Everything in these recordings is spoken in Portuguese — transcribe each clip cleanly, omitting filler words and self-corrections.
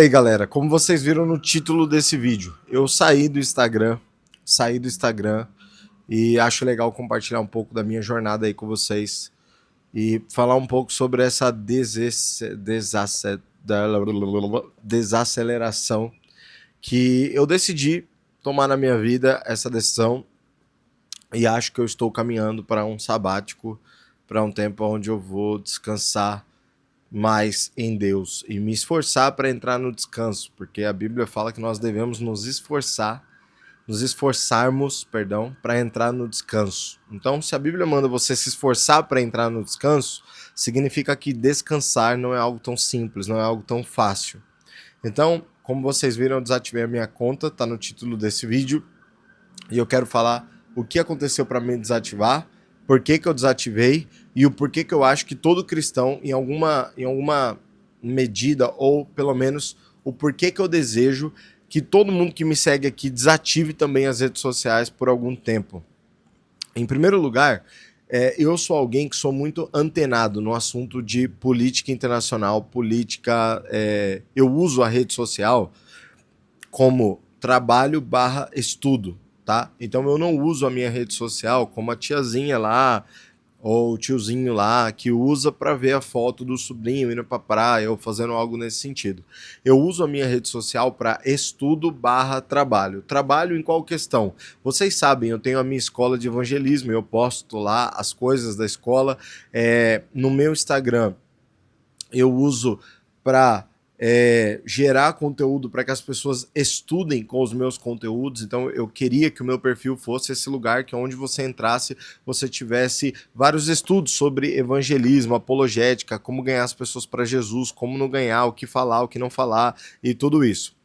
E aí galera, como vocês viram no título desse vídeo, eu saí do Instagram e acho legal compartilhar um pouco da minha jornada aí com vocês e falar um pouco sobre essa desaceleração que eu decidi tomar na minha vida, essa decisão, e acho que eu estou caminhando para um sabático, para um tempo onde eu vou descansar mais em Deus e me esforçar para entrar no descanso, porque a Bíblia fala que nós devemos nos esforçarmos, perdão, para entrar no descanso. Então, se a Bíblia manda você se esforçar para entrar no descanso, significa que descansar não é algo tão simples, não é algo tão fácil. Então, como vocês viram, eu desativei a minha conta, tá no título desse vídeo, e eu quero falar o que aconteceu para me desativar, por que eu desativei e o porquê que eu acho que todo cristão, em alguma medida, ou pelo menos o porquê que eu desejo que todo mundo que me segue aqui desative também as redes sociais por algum tempo. Em primeiro lugar, eu sou alguém que sou muito antenado no assunto de política internacional, política. Eu uso a rede social como trabalho barra estudo, tá? Então eu não uso a minha rede social como a tiazinha lá ou o tiozinho lá que usa para ver a foto do sobrinho indo para praia ou fazendo algo nesse sentido. Eu uso a minha rede social para estudo barra trabalho. Trabalho em qual questão? Vocês sabem, eu tenho a minha escola de evangelismo, eu posto lá as coisas da escola. No meu Instagram eu uso para gerar conteúdo para que as pessoas estudem com os meus conteúdos. Então eu queria que o meu perfil fosse esse lugar que onde você entrasse, você tivesse vários estudos sobre evangelismo, apologética, como ganhar as pessoas para Jesus, como não ganhar, o que falar, o que não falar e tudo isso.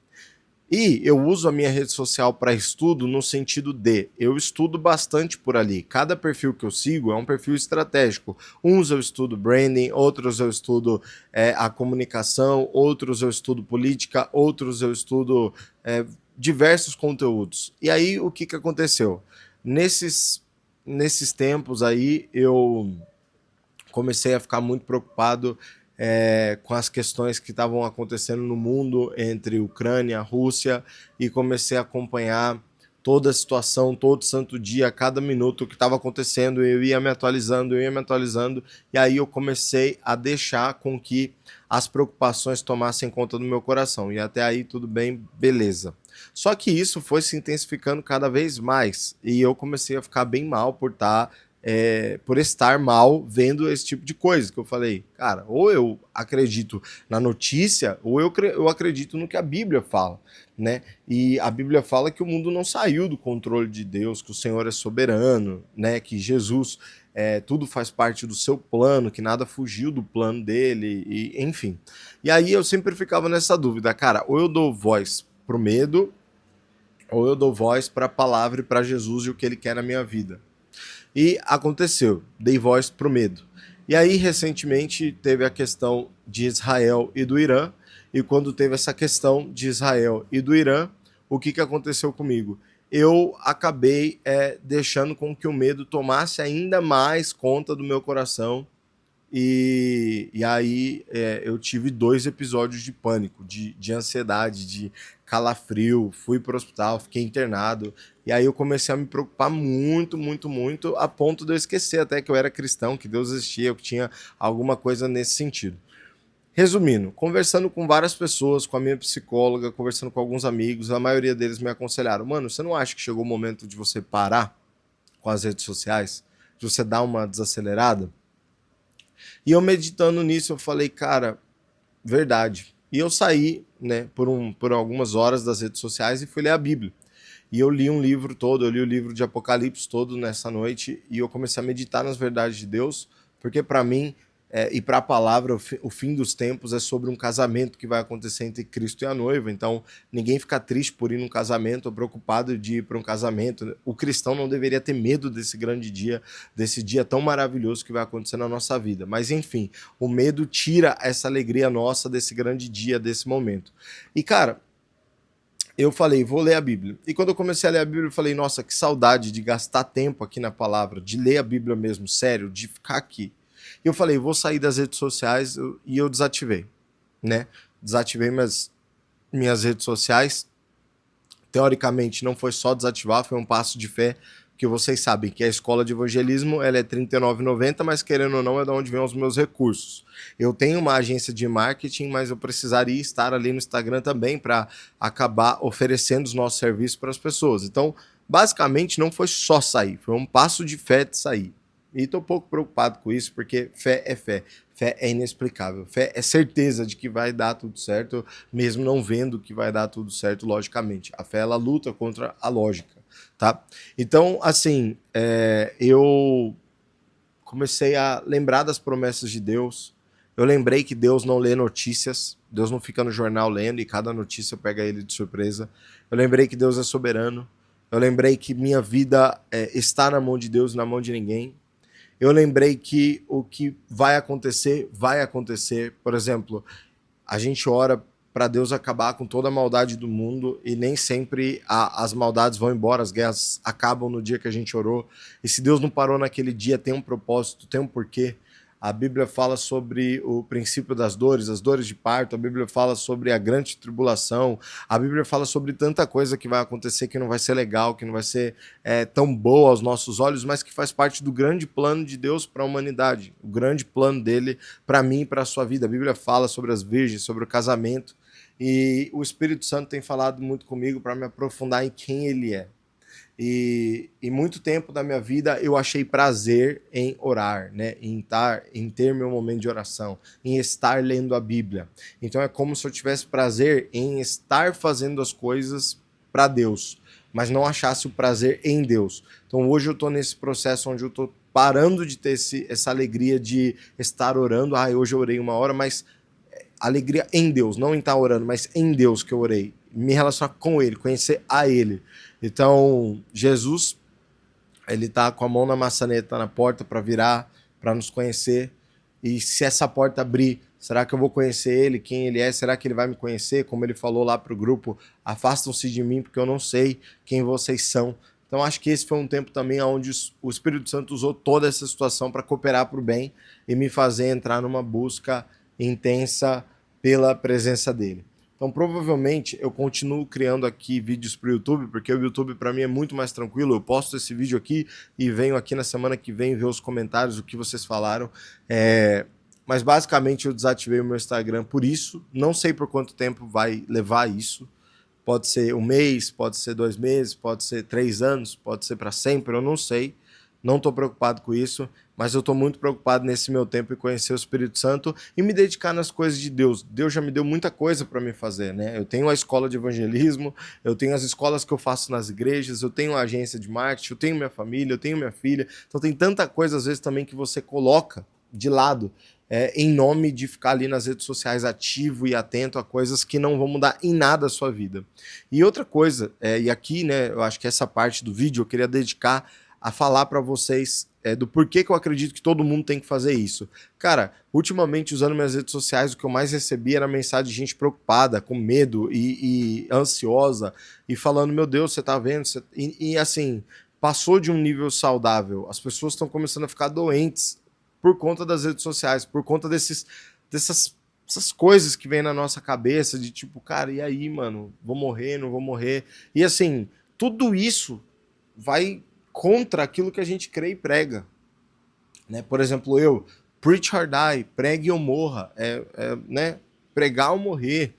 E eu uso a minha rede social para estudo no sentido de eu estudo bastante por ali. Cada perfil que eu sigo é um perfil estratégico. Uns eu estudo branding, outros eu estudo a comunicação, outros eu estudo política, outros eu estudo diversos conteúdos. E aí o que aconteceu? Nesses tempos aí eu comecei a ficar muito preocupado com as questões que estavam acontecendo no mundo entre Ucrânia, Rússia, e comecei a acompanhar toda a situação, todo santo dia, cada minuto que estava acontecendo, eu ia me atualizando, e aí eu comecei a deixar com que as preocupações tomassem conta do meu coração, e até aí tudo bem, beleza. Só que isso foi se intensificando cada vez mais, e eu comecei a ficar bem mal por estar mal vendo esse tipo de coisa, que eu falei, cara, ou eu acredito na notícia, ou eu acredito no que a Bíblia fala, né? E a Bíblia fala que o mundo não saiu do controle de Deus, que o Senhor é soberano, né? Que Jesus, tudo faz parte do seu plano, que nada fugiu do plano dele, e enfim. E aí eu sempre ficava nessa dúvida, cara, ou eu dou voz pro medo, ou eu dou voz para a palavra e para Jesus e o que ele quer na minha vida. E aconteceu, dei voz pro medo. E aí, recentemente, teve a questão de Israel e do Irã, e quando teve essa questão de Israel e do Irã, o que aconteceu comigo? Eu acabei deixando com que o medo tomasse ainda mais conta do meu coração, e aí eu tive 2 episódios de pânico, de ansiedade, de calafrio, fui pro hospital, fiquei internado, e aí eu comecei a me preocupar muito, muito, muito, a ponto de eu esquecer até que eu era cristão, que Deus existia, que tinha alguma coisa nesse sentido. Resumindo, conversando com várias pessoas, com a minha psicóloga, conversando com alguns amigos, a maioria deles me aconselharam, mano, você não acha que chegou o momento de você parar com as redes sociais? De você dar uma desacelerada? E eu meditando nisso, eu falei, cara, verdade. E eu saí, né, por algumas horas das redes sociais e fui ler a Bíblia. E eu li um livro todo, eu li o livro de Apocalipse todo nessa noite e eu comecei a meditar nas verdades de Deus, porque para mim e para a palavra, o fim dos tempos é sobre um casamento que vai acontecer entre Cristo e a noiva. Então, ninguém fica triste por ir num casamento ou preocupado de ir para um casamento. O cristão não deveria ter medo desse grande dia, desse dia tão maravilhoso que vai acontecer na nossa vida. Mas, enfim, o medo tira essa alegria nossa desse grande dia, desse momento. E, cara, eu falei, vou ler a Bíblia. E quando eu comecei a ler a Bíblia, eu falei, nossa, que saudade de gastar tempo aqui na palavra, de ler a Bíblia mesmo, sério, de ficar aqui. E eu falei, vou sair das redes sociais e eu desativei, né? Desativei, mas minhas redes sociais. Teoricamente, não foi só desativar, foi um passo de fé, que vocês sabem que a escola de evangelismo ela é R$ 39,90, mas querendo ou não é de onde vem os meus recursos. Eu tenho uma agência de marketing, mas eu precisaria estar ali no Instagram também para acabar oferecendo os nossos serviços para as pessoas. Então, basicamente, não foi só sair, foi um passo de fé de sair. E estou um pouco preocupado com isso, porque fé é fé. Fé é inexplicável. Fé é certeza de que vai dar tudo certo, mesmo não vendo que vai dar tudo certo, logicamente. A fé, ela luta contra a lógica, tá? Então, assim, eu comecei a lembrar das promessas de Deus. Eu lembrei que Deus não lê notícias, Deus não fica no jornal lendo e cada notícia pega ele de surpresa. Eu lembrei que Deus é soberano. Eu lembrei que minha vida está na mão de Deus e na mão de ninguém. Eu lembrei que o que vai acontecer, vai acontecer. Por exemplo, a gente ora para Deus acabar com toda a maldade do mundo e nem sempre as maldades vão embora, as guerras acabam no dia que a gente orou. E se Deus não parou naquele dia, tem um propósito, tem um porquê. A Bíblia fala sobre o princípio das dores, as dores de parto, a Bíblia fala sobre a grande tribulação, a Bíblia fala sobre tanta coisa que vai acontecer que não vai ser legal, que não vai ser tão boa aos nossos olhos, mas que faz parte do grande plano de Deus para a humanidade, o grande plano dele para mim e para a sua vida. A Bíblia fala sobre as virgens, sobre o casamento, e o Espírito Santo tem falado muito comigo para me aprofundar em quem ele é. E muito tempo da minha vida eu achei prazer em orar, né? Em ter meu momento de oração, em estar lendo a Bíblia. Então é como se eu tivesse prazer em estar fazendo as coisas para Deus, mas não achasse o prazer em Deus. Então hoje eu estou nesse processo onde eu estou parando de ter essa alegria de estar orando. Hoje eu orei 1 hora, mas alegria em Deus, não em estar orando, mas em Deus que eu orei. Me relacionar com Ele, conhecer a Ele. Então, Jesus, ele tá com a mão na maçaneta na porta para virar, para nos conhecer. E se essa porta abrir, será que eu vou conhecer ele, quem ele é? Será que ele vai me conhecer? Como ele falou lá pro grupo, afastam-se de mim porque eu não sei quem vocês são. Então, acho que esse foi um tempo também onde o Espírito Santo usou toda essa situação para cooperar para o bem e me fazer entrar numa busca intensa pela presença dele. Então, provavelmente, eu continuo criando aqui vídeos para o YouTube, porque o YouTube para mim é muito mais tranquilo. Eu posto esse vídeo aqui e venho aqui na semana que vem ver os comentários, o que vocês falaram. Mas, basicamente, eu desativei o meu Instagram por isso. Não sei por quanto tempo vai levar isso. Pode ser 1 mês, pode ser 2 meses, pode ser 3 anos, pode ser para sempre, eu não sei. Não estou preocupado com isso, mas eu estou muito preocupado nesse meu tempo em conhecer o Espírito Santo e me dedicar nas coisas de Deus. Deus já me deu muita coisa para me fazer, né? Eu tenho a escola de evangelismo, eu tenho as escolas que eu faço nas igrejas, eu tenho a agência de marketing, eu tenho minha família, eu tenho minha filha. Então tem tanta coisa, às vezes, também que você coloca de lado em nome de ficar ali nas redes sociais ativo e atento a coisas que não vão mudar em nada a sua vida. E outra coisa, e aqui, né, eu acho que essa parte do vídeo eu queria dedicar a falar para vocês do porquê que eu acredito que todo mundo tem que fazer isso. Cara, ultimamente usando minhas redes sociais, o que eu mais recebi era mensagem de gente preocupada, com medo e ansiosa, e falando, meu Deus, você tá vendo? E assim, passou de um nível saudável. As pessoas estão começando a ficar doentes por conta das redes sociais, por conta dessas coisas que vem na nossa cabeça, de tipo, cara, e aí, mano? Vou morrer, não vou morrer? E assim, tudo isso vai contra aquilo que a gente crê e prega. Né? Por exemplo, preach or die, pregue ou morra, né? Pregar ou morrer.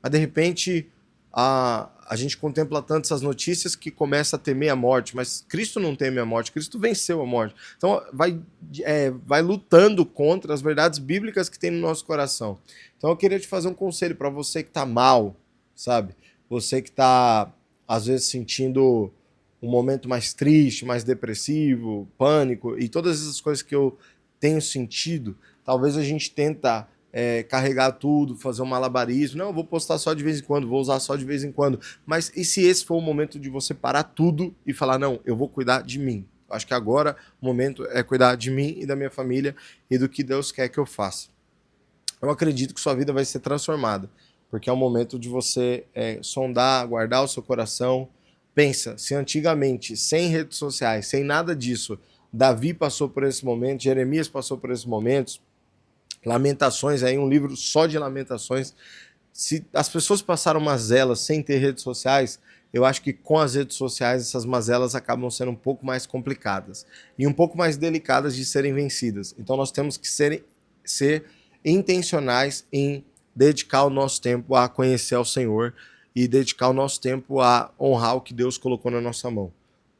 Mas de repente a gente contempla tanto essas notícias que começa a temer a morte, mas Cristo não teme a morte, Cristo venceu a morte. Então vai lutando contra as verdades bíblicas que tem no nosso coração. Então eu queria te fazer um conselho para você que está mal, sabe? Você que está às vezes sentindo um momento mais triste, mais depressivo, pânico e todas essas coisas que eu tenho sentido. Talvez a gente tenta carregar tudo, fazer um malabarismo. Não, eu vou postar só de vez em quando, vou usar só de vez em quando. Mas e se esse for o momento de você parar tudo e falar, não, eu vou cuidar de mim. Acho que agora o momento é cuidar de mim e da minha família e do que Deus quer que eu faça. Eu acredito que sua vida vai ser transformada, porque é o momento de você sondar, guardar o seu coração. Pensa, se antigamente, sem redes sociais, sem nada disso, Davi passou por esse momento, Jeremias passou por esses momentos, Lamentações, aí um livro só de lamentações. Se as pessoas passaram mazelas sem ter redes sociais, eu acho que com as redes sociais essas mazelas acabam sendo um pouco mais complicadas e um pouco mais delicadas de serem vencidas. Então nós temos que ser intencionais em dedicar o nosso tempo a conhecer ao Senhor e dedicar o nosso tempo a honrar o que Deus colocou na nossa mão.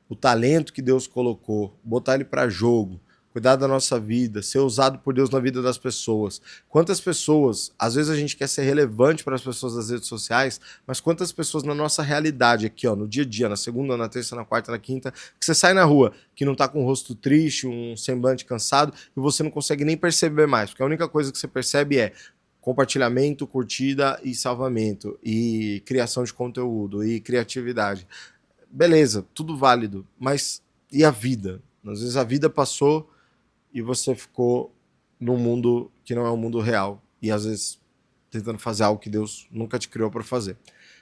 O talento que Deus colocou, botar ele para jogo, cuidar da nossa vida, ser usado por Deus na vida das pessoas. Quantas pessoas, às vezes a gente quer ser relevante para as pessoas das redes sociais, mas quantas pessoas na nossa realidade aqui, ó, no dia a dia, na segunda, na terça, na quarta, na quinta, que você sai na rua, que não tá com o rosto triste, um semblante cansado, e você não consegue nem perceber mais, porque a única coisa que você percebe é compartilhamento, curtida e salvamento, e criação de conteúdo, e criatividade. Beleza, tudo válido, mas e a vida? Às vezes a vida passou e você ficou num mundo que não é um mundo real, e às vezes tentando fazer algo que Deus nunca te criou para fazer.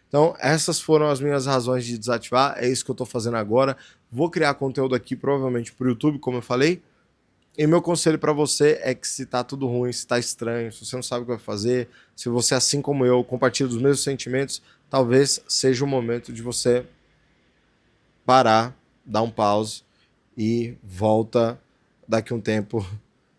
Então, essas foram as minhas razões de desativar, é isso que eu estou fazendo agora. Vou criar conteúdo aqui, provavelmente para o YouTube, como eu falei. E meu conselho para você é que se tá tudo ruim, se tá estranho, se você não sabe o que vai fazer, se você, assim como eu, compartilha dos mesmos sentimentos, talvez seja o momento de você parar, dar um pause e volta daqui a um tempo,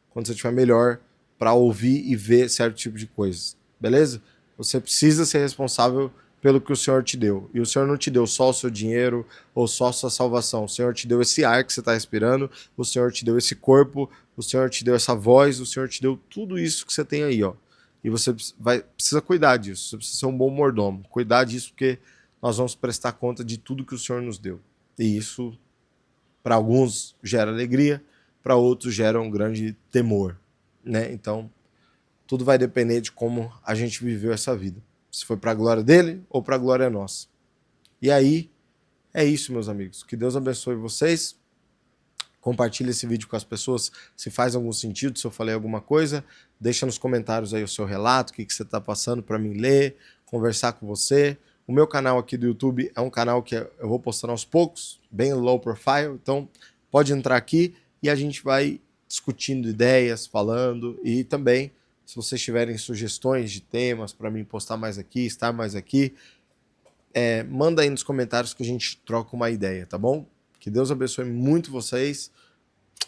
quando você estiver melhor, para ouvir e ver certo tipo de coisas, beleza? Você precisa ser responsável pelo que o Senhor te deu. E o Senhor não te deu só o seu dinheiro ou só a sua salvação. O Senhor te deu esse ar que você está respirando, o Senhor te deu esse corpo, o Senhor te deu essa voz, o Senhor te deu tudo isso que você tem aí, ó. E você precisa cuidar disso, você precisa ser um bom mordomo. Cuidar disso porque nós vamos prestar conta de tudo que o Senhor nos deu. E isso, para alguns, gera alegria, para outros gera um grande temor, né? Então, tudo vai depender de como a gente viveu essa vida. Se foi para a glória dele ou para a glória nossa. E aí, é isso, meus amigos. Que Deus abençoe vocês. Compartilhe esse vídeo com as pessoas se faz algum sentido, se eu falei alguma coisa. Deixa nos comentários aí o seu relato, o que você está passando para mim ler, conversar com você. O meu canal aqui do YouTube é um canal que eu vou postando aos poucos, bem low profile. Então, pode entrar aqui e a gente vai discutindo ideias, falando. E também, se vocês tiverem sugestões de temas para mim postar mais aqui, estar mais aqui, manda aí nos comentários que a gente troca uma ideia, tá bom? Que Deus abençoe muito vocês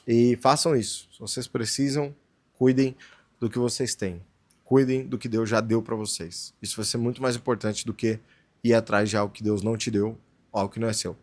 e façam isso. Se vocês precisam, cuidem do que vocês têm. Cuidem do que Deus já deu para vocês. Isso vai ser muito mais importante do que ir atrás de algo que Deus não te deu, algo que não é seu.